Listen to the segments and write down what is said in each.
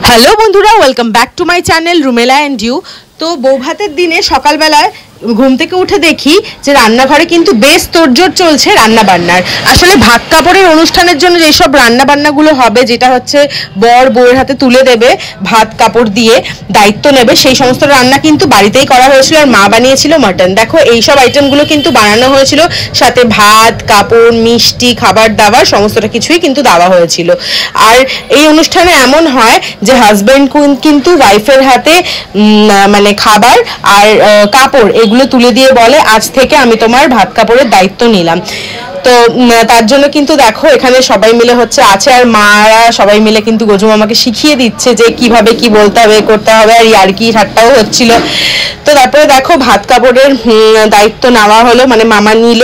Hello বন্ধুরা, welcome back to my channel Rumela and you. তো বৌভাতের দিনে সকালবেলায় ঘুম থেকে উঠে দেখি যে রান্নাঘরে কিন্তু বেশ তোড়জোড় চলছে রান্না বান্নার। আসলে ভাত কাপড়ের অনুষ্ঠানের জন্য যেসব রান্না বান্নাগুলো হবে, যেটা হচ্ছে বর বউয়ের হাতে তুলে দেবে, ভাত কাপড় দিয়ে দায়িত্ব নেবে, সেই সমস্ত রান্না কিন্তু বাড়িতেই করা হয়েছিল। আর মা বানিয়েছিল মাটন। দেখো এইসব আইটেমগুলো কিন্তু বানানো হয়েছিল, সাথে ভাত কাপড় মিষ্টি খাবার দাবার সমস্তটা কিছুই কিন্তু দেওয়া হয়েছিল। আর এই অনুষ্ঠানে এমন হয় যে হাজব্যান্ড কিন্তু ওয়াইফের হাতে মানে খাবার আর কাপড় এগুলো তুলে দিয়ে বলে, আজ থেকে আমি তোমার ভাত কাপড়ের দায়িত্ব নিলাম। তো তার জন্য কিন্তু দেখো এখানে সবাই মিলে হচ্ছে আছে, আর মারা সবাই মিলে কিন্তু গজু মামাকে শিখিয়ে দিচ্ছে যে কিভাবে কি বলতে হবে করতে হবে, আর ইয়ার্কি ঠাট্টাও হচ্ছিল। তো তারপরে দেখো ভাত কাপড়ের দায়িত্ব নেওয়া হলো, মানে মামা নিল।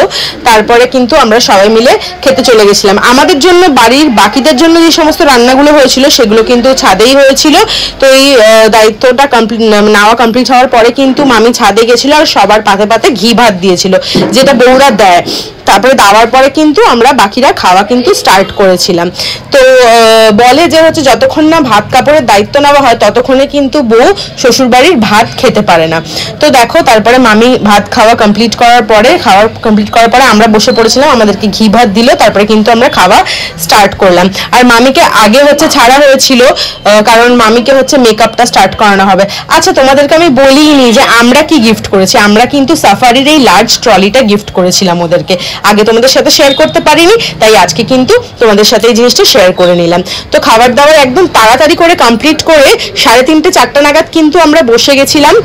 তারপরে কিন্তু আমরা সবাই মিলে খেতে চলে গেছিলাম। আমাদের জন্য বাড়ির বাকিদের জন্য যে সমস্ত রান্নাগুলো হয়েছিল সেগুলো কিন্তু ছাদেই হয়েছিল। তো এই দায়িত্বটা নেওয়া কমপ্লিট হওয়ার পরে কিন্তু মামি ছাদে গেছিল আর সবার পাতে পাতে ঘি ভাত দিয়েছিল, যেটা বউরা দেয়। তারপরে দেওয়ার পরে কিন্তু আমরা বাকিরা খাওয়া কিন্তু স্টার্ট করেছিলাম। তো বলে যে হচ্ছে যতক্ষণ না ভাত কাপড়ের দায়িত্ব নেওয়া হয় ততক্ষণে কিন্তু বউ শ্বশুরবাড়ির ভাত খেতে পারে না। তো দেখো তারপরে মামি ভাত খাওয়া কমপ্লিট করার পরে আমরা বসে পড়েছিলাম, আমাদেরকে ঘি ভাত দিল। তারপরে কিন্তু আমরা খাওয়া স্টার্ট করলাম। আর মামিকে আগে হচ্ছে ছাড়া হয়েছিল, কারণ মামিকে হচ্ছে মেকআপটা স্টার্ট করানো হবে। আচ্ছা, তোমাদেরকে আমি বলিনি যে আমরা কি গিফট করেছি। আমরা কিন্তু সাফারির এই লার্জ ট্রলিটা গিফট করেছিলাম ওদেরকে। আগে তোমাদের সাথে শেয়ার করতে পারিনি, তাই আজকে কিন্তু তোমাদের সাথে এই জিনিসটা শেয়ার করে নিলাম। তো খাবার দাবার একদম তাড়াতাড়ি করে কমপ্লিট করে 3:30 4টা নাগাদ কিন্তু আমরা বসে গেছিলাম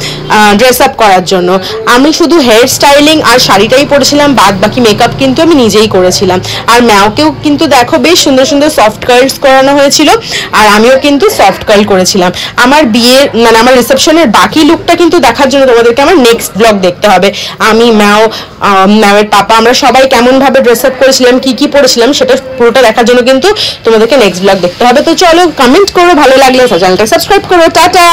ড্রেস আপ করার জন্য। আমি শুধু হেয়ার স্টাইলিং আর শাড়িটাই পরেছিলাম, বাদ বাকি মেকআপ কিন্তু আমি নিজেই করেছিলাম। আর ম্যাওকেও কিন্তু দেখো বেশ সুন্দর সুন্দর সফট কার্লস করানো হয়েছিল, আর আমিও কিন্তু সফট কার্ল করেছিলাম। আমার বিয়ের মানে আমার রিসেপশনের বাকি লুকটা কিন্তু দেখার জন্য তোমাদেরকে আমার নেক্সট ব্লগ দেখতে হবে। আমি ম্যাওয়ের পাপা আমরা সবাই কেমন ভাবে ড্রেস আপ করেছিলাম, কি কি পরেছিলাম, সেটা পুরোটা দেখার জন্য কিন্তু তোমাদেরকে নেক্সট ব্লগ দেখতে হবে। তো চলো, কমেন্ট করো, ভালো লাগলে চ্যানেলটা সাবস্ক্রাইব করো। টাটা।